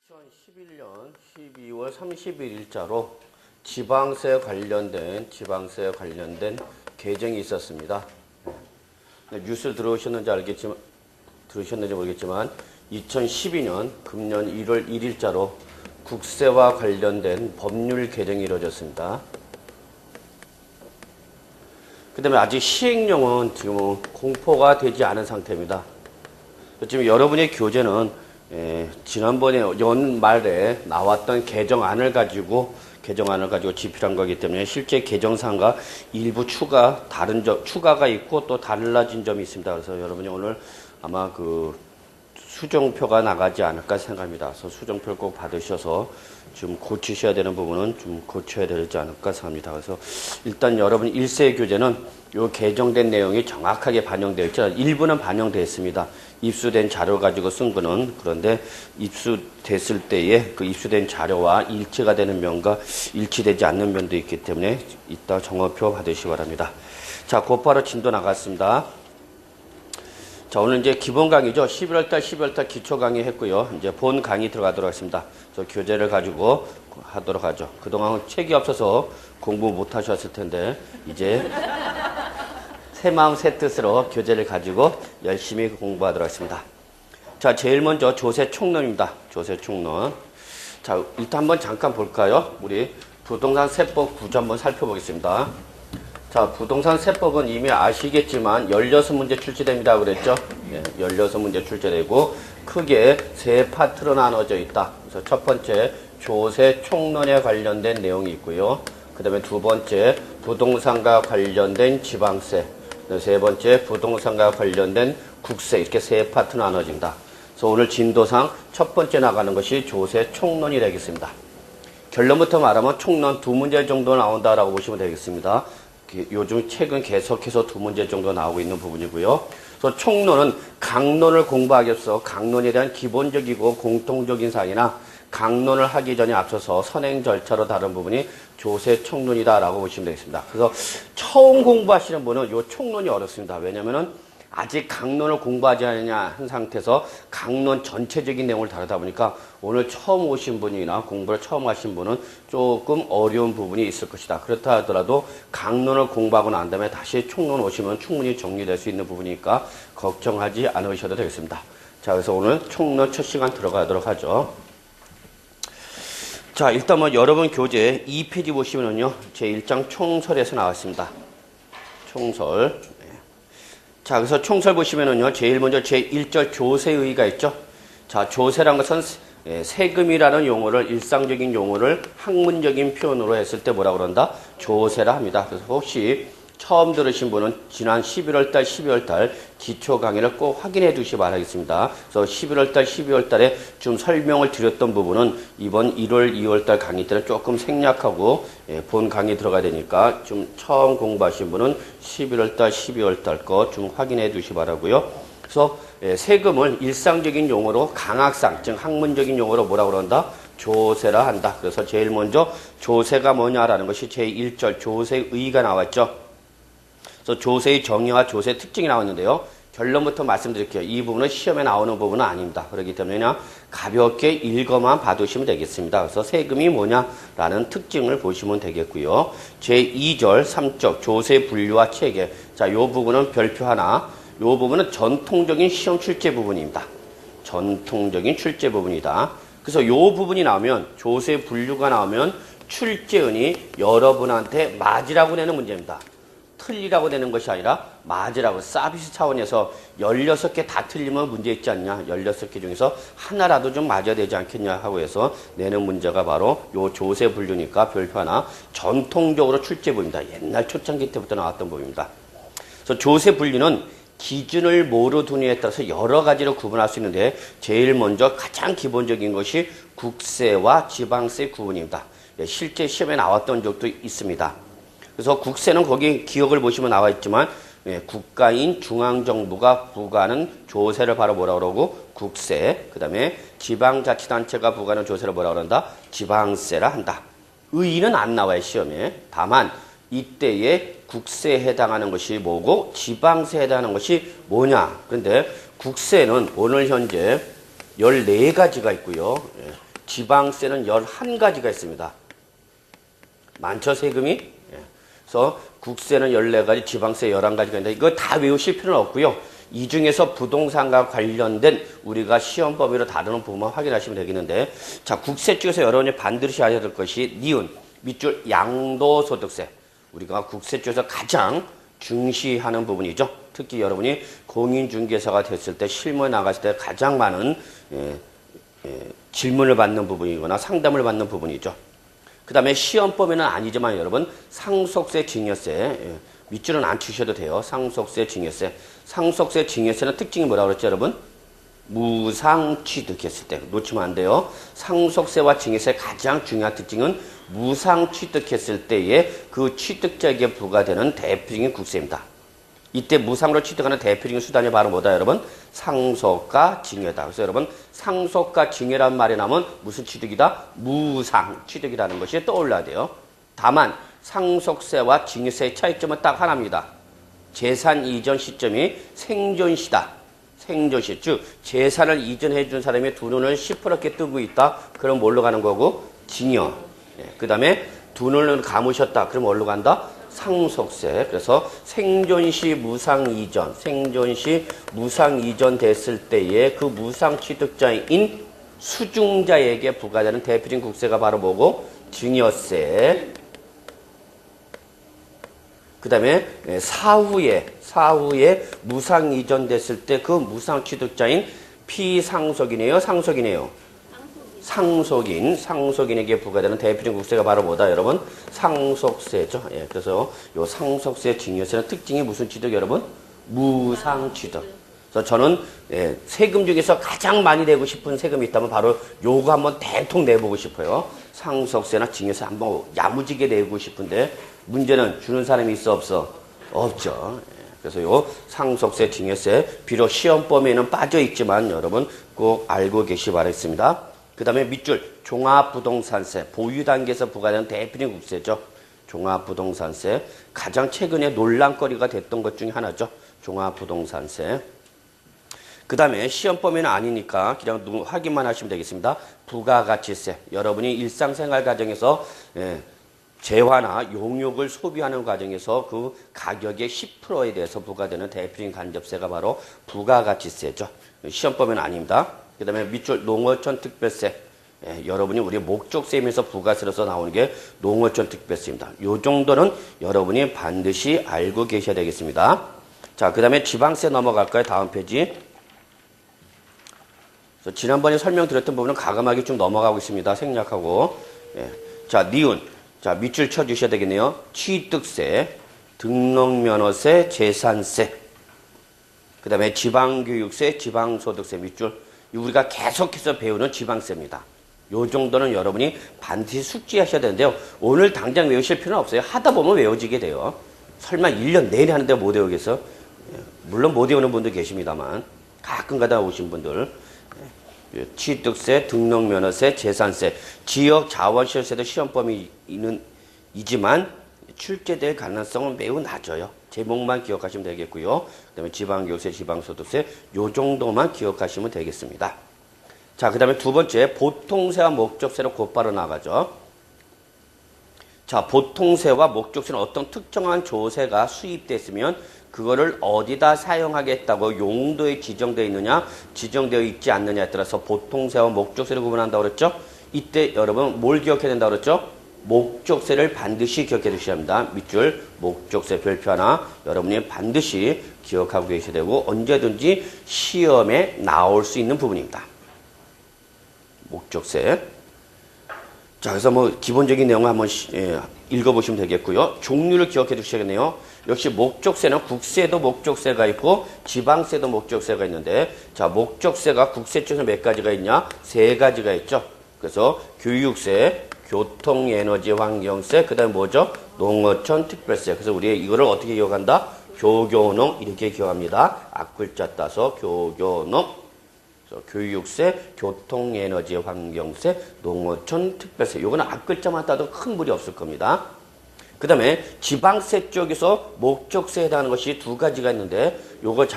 2011년 12월 30일자로 지방세 관련된 개정이 있었습니다. 뉴스를 들으셨는지 모르겠지만 2012년 금년 1월 1일자로 국세와 관련된 법률 개정이 이루어졌습니다. 그 다음에 아직 시행령은 지금 공포가 되지 않은 상태입니다. 지금 여러분의 교재는 지난번에 연말에 나왔던 개정안을 가지고 집필한 거기 때문에 실제 개정사항과 일부 추가가 있고 또 달라진 점이 있습니다. 그래서 여러분이 오늘 아마 수정표가 나가지 않을까 생각합니다. 그래서 수정표를 꼭 받으셔서 좀 고치셔야 되는 부분은 좀 고쳐야 되지 않을까 생각합니다. 그래서 일단 여러분 1세 교재는 요 개정된 내용이 정확하게 반영되어 있죠. 일부는 반영되어 있습니다. 입수된 자료 가지고 쓴 거는. 그런데 입수됐을 때에 그 입수된 자료와 일치가 되는 면과 일치되지 않는 면도 있기 때문에 이따 정어표 받으시기 바랍니다. 자, 곧바로 진도 나갔습니다. 자, 오늘 이제 기본 강의죠. 12월달 기초 강의 했고요. 이제 본 강의 들어가도록 하겠습니다. 그래서 교재를 가지고 하도록 하죠. 그동안 책이 없어서 공부 못 하셨을 텐데, 이제 새 마음 새 뜻으로 교재를 가지고 열심히 공부하도록 하겠습니다. 자, 제일 먼저 조세총론입니다. 조세총론. 자, 일단 한번 잠깐 볼까요? 우리 부동산 세법 구조 한번 살펴보겠습니다. 자, 부동산 세법은 이미 아시겠지만 16문제 출제됩니다. 그랬죠? 예, 16문제 출제되고 크게 세 파트로 나눠져 있다. 그래서 첫 번째 조세 총론에 관련된 내용이 있고요. 그 다음에 두 번째 부동산과 관련된 지방세, 세 번째 부동산과 관련된 국세, 이렇게 세 파트로 나눠진다. 그래서 오늘 진도상 첫 번째 나가는 것이 조세 총론이 되겠습니다. 결론부터 말하면 총론 2문제 정도 나온다라고 보시면 되겠습니다. 요즘 책은 계속해서 2문제 정도 나오고 있는 부분이고요. 그래서 총론은 강론을 공부하기 위해서 강론에 대한 기본적이고 공통적인 사항이나 강론을 하기 전에 앞서서 선행 절차로 다른 부분이 조세 총론이다라고 보시면 되겠습니다. 그래서 처음 공부하시는 분은 이 총론이 어렵습니다. 왜냐면은 아직 강론을 공부하지 않느냐 한 상태에서 강론 전체적인 내용을 다루다 보니까 오늘 처음 오신 분이나 공부를 처음 하신 분은 조금 어려운 부분이 있을 것이다. 그렇다 하더라도 강론을 공부하고 난 다음에 다시 총론 오시면 충분히 정리될 수 있는 부분이니까 걱정하지 않으셔도 되겠습니다. 자, 그래서 오늘 총론 첫 시간 들어가도록 하죠. 자, 일단 여러분 교재 2페이지 보시면은요, 제1장 총설에서 나왔습니다. 총설. 자, 그래서 총설 보시면은요, 제일 먼저 제1절 조세의의가 있죠. 자, 조세란 것은 세금이라는 용어를, 일상적인 용어를 학문적인 표현으로 했을 때 뭐라고 그런다? 조세라 합니다. 그래서 혹시 처음 들으신 분은 지난 11월달, 12월달 기초 강의를 꼭 확인해 두시기 바라겠습니다. 그래서 11월달, 12월달에 좀 설명을 드렸던 부분은 이번 1월, 2월달 강의 때는 조금 생략하고 본 강의 들어가야 되니까 좀 처음 공부하신 분은 11월달, 12월달 거 좀 확인해 두시기 바라고요. 그래서 세금을 일상적인 용어로 강학상, 즉 학문적인 용어로 뭐라고 그런다? 조세라 한다. 그래서 제일 먼저 조세가 뭐냐라는 것이 제1절 조세의가 나왔죠. 그래서 조세의 정의와 조세 특징이 나왔는데요. 결론부터 말씀드릴게요. 이 부분은 시험에 나오는 부분은 아닙니다. 그렇기 때문에 그냥 가볍게 읽어만 봐두시면 되겠습니다. 그래서 세금이 뭐냐라는 특징을 보시면 되겠고요. 제2절 3쪽 조세 분류와 체계. 자, 이 부분은 별표 하나. 이 부분은 전통적인 시험 출제 부분입니다. 전통적인 출제 부분이다. 그래서 이 부분이 나오면 조세 분류가 나오면 출제은이 여러분한테 맞으라고 내는 문제입니다. 틀리라고 되는 것이 아니라 맞으라고, 서비스 차원에서 16개 다 틀리면 문제 있지 않냐, 16개 중에서 하나라도 좀 맞아야 되지 않겠냐 하고 해서 내는 문제가 바로 요 조세 분류니까 별표 하나. 전통적으로 출제부입니다. 옛날 초창기 때부터 나왔던 부분입니다. 그래서 조세 분류는 기준을 뭐로 두느냐에 따라서 여러 가지로 구분할 수 있는데 제일 먼저 가장 기본적인 것이 국세와 지방세 구분입니다. 실제 시험에 나왔던 적도 있습니다. 그래서 국세는 거기 기억을 보시면 나와 있지만 국가인 중앙정부가 부과하는 조세를 바로 뭐라고 그러고 국세, 그 다음에 지방자치단체가 부과하는 조세를 뭐라고 그런다? 지방세라 한다. 의의는 안 나와요, 시험에. 다만 이때에 국세에 해당하는 것이 뭐고 지방세에 해당하는 것이 뭐냐. 그런데 국세는 오늘 현재 14가지가 있고요. 지방세는 11가지가 있습니다. 많죠, 세금이? 예. 그래서 국세는 14가지, 지방세 11가지가 있는데 이거 다 외우실 필요는 없고요. 이 중에서 부동산과 관련된 우리가 시험 범위로 다루는 부분만 확인하시면 되겠는데, 자, 국세 쪽에서 여러분이 반드시 아셔야 될 것이 니은, 밑줄 양도소득세. 우리가 국세 쪽에서 가장 중시하는 부분이죠. 특히 여러분이 공인중개사가 됐을 때 실무에 나갔을 때 가장 많은 질문을 받는 부분이거나 상담을 받는 부분이죠. 그 다음에 시험 범위는 아니지만 여러분 상속세, 증여세, 밑줄은 안 치셔도 돼요. 상속세, 증여세. 상속세, 증여세는 특징이 뭐라고 그랬죠, 여러분? 무상 취득했을 때. 놓치면 안 돼요. 상속세와 증여세의 가장 중요한 특징은 무상 취득했을 때에 그 취득자에게 부과되는 대표적인 국세입니다. 이때 무상으로 취득하는 대표적인 수단이 바로 뭐다, 여러분? 상속과 증여다. 그래서 여러분 상속과 증여란 말이 나오면 무슨 취득이다? 무상 취득이라는 것이 떠올라야 돼요. 다만 상속세와 증여세의 차이점은 딱 하나입니다. 재산 이전 시점이 생존시다. 생존시, 즉 재산을 이전해 준 사람이 두 눈을 시퍼렇게 뜨고 있다. 그럼 뭘로 가는 거고? 증여. 그 다음에 두 눈을 감으셨다. 그럼 뭘로 간다? 상속세. 그래서 생존시 무상 이전, 생존시 무상 이전 됐을 때에 그 무상 취득자인 수중자에게 부과되는 대표적인 국세가 바로 뭐고? 증여세. 그 다음에 사후에 무상 이전 됐을 때 그 무상 취득자인 피상속인이에요? 상속인이에요? 상속인에게 부과되는 대표적인 국세가 바로 뭐다, 여러분? 상속세죠. 예, 그래서 요 상속세, 증여세는 특징이 무슨 취득, 여러분? 무상 취득. 그래서 저는 세금 중에서 가장 많이 내고 싶은 세금이 있다면 바로 요거 한번 대통 내보고 싶어요. 상속세나 증여세 한번 야무지게 내고 싶은데 문제는 주는 사람이 있어 없어? 없죠. 그래서 요 상속세, 증여세 비록 시험 범위에는 빠져 있지만 여러분 꼭 알고 계시 바라겠습니다. 그 다음에 밑줄 종합부동산세, 보유 단계에서 부과되는 대표적인 국세죠. 종합부동산세, 가장 최근에 논란거리가 됐던 것 중에 하나죠. 종합부동산세. 그 다음에 시험 범위는 아니니까 그냥 확인만 하시면 되겠습니다. 부가가치세, 여러분이 일상생활 과정에서 재화나 용역을 소비하는 과정에서 그 가격의 10%에 대해서 부과되는 대표적인 간접세가 바로 부가가치세죠. 시험 범위는 아닙니다. 그 다음에 밑줄 농어촌 특별세. 여러분이 우리 목적세면서 부가세로서 나오는 게 농어촌 특별세입니다. 요 정도는 여러분이 반드시 알고 계셔야 되겠습니다. 자, 그 다음에 지방세 넘어갈까요? 다음 페이지. 지난번에 설명드렸던 부분은 가감하게 쭉 넘어가고 있습니다. 생략하고. 자, 니은. 자, 밑줄 쳐주셔야 되겠네요. 취득세, 등록면허세, 재산세. 그 다음에 지방교육세, 지방소득세 밑줄. 우리가 계속해서 배우는 지방세입니다. 요 정도는 여러분이 반드시 숙지하셔야 되는데요. 오늘 당장 외우실 필요는 없어요. 하다 보면 외워지게 돼요. 설마 1년 내내 하는데 못 외우겠어? 물론 못 외우는 분도 계십니다만 가끔 가다 오신 분들 취득세, 등록면허세, 재산세, 지역자원시설세도 시험 범위이지만 출제될 가능성은 매우 낮아요. 제목만 기억하시면 되겠고요. 그 다음에 지방교육세, 지방소득세 요 정도만 기억하시면 되겠습니다. 자, 그 다음에 두 번째 보통세와 목적세로 곧바로 나가죠. 자, 보통세와 목적세는 어떤 특정한 조세가 수입됐으면 그거를 어디다 사용하겠다고 용도에 지정되어 있느냐, 지정되어 있지 않느냐에 따라서 보통세와 목적세를 구분한다고 그랬죠. 이때 여러분 뭘 기억해야 된다고 그랬죠? 목적세를 반드시 기억해 두셔야 합니다. 밑줄 목적세 별표 하나 여러분이 반드시 기억하고 계셔야 되고 언제든지 시험에 나올 수 있는 부분입니다. 목적세. 자, 그래서 뭐 기본적인 내용을 한번 읽어보시면 되겠고요. 종류를 기억해 두셔야겠네요. 역시 목적세는 국세도 목적세가 있고 지방세도 목적세가 있는데, 자, 목적세가 국세 쪽에서 몇 가지가 있냐? 3가지가 있죠. 그래서 교육세, 교통에너지 환경세, 그 다음에 뭐죠? 농어촌 특별세. 그래서 우리 이거를 어떻게 기억한다? 교교농 이렇게 기억합니다. 앞글자 따서 교교농. 교육세, 교통에너지 환경세, 농어촌 특별세. 요거는 앞글자만 따도 큰 무리 없을 겁니다. 그 다음에 지방세 쪽에서 목적세에 해당하는 것이 2가지가 있는데 요거 잘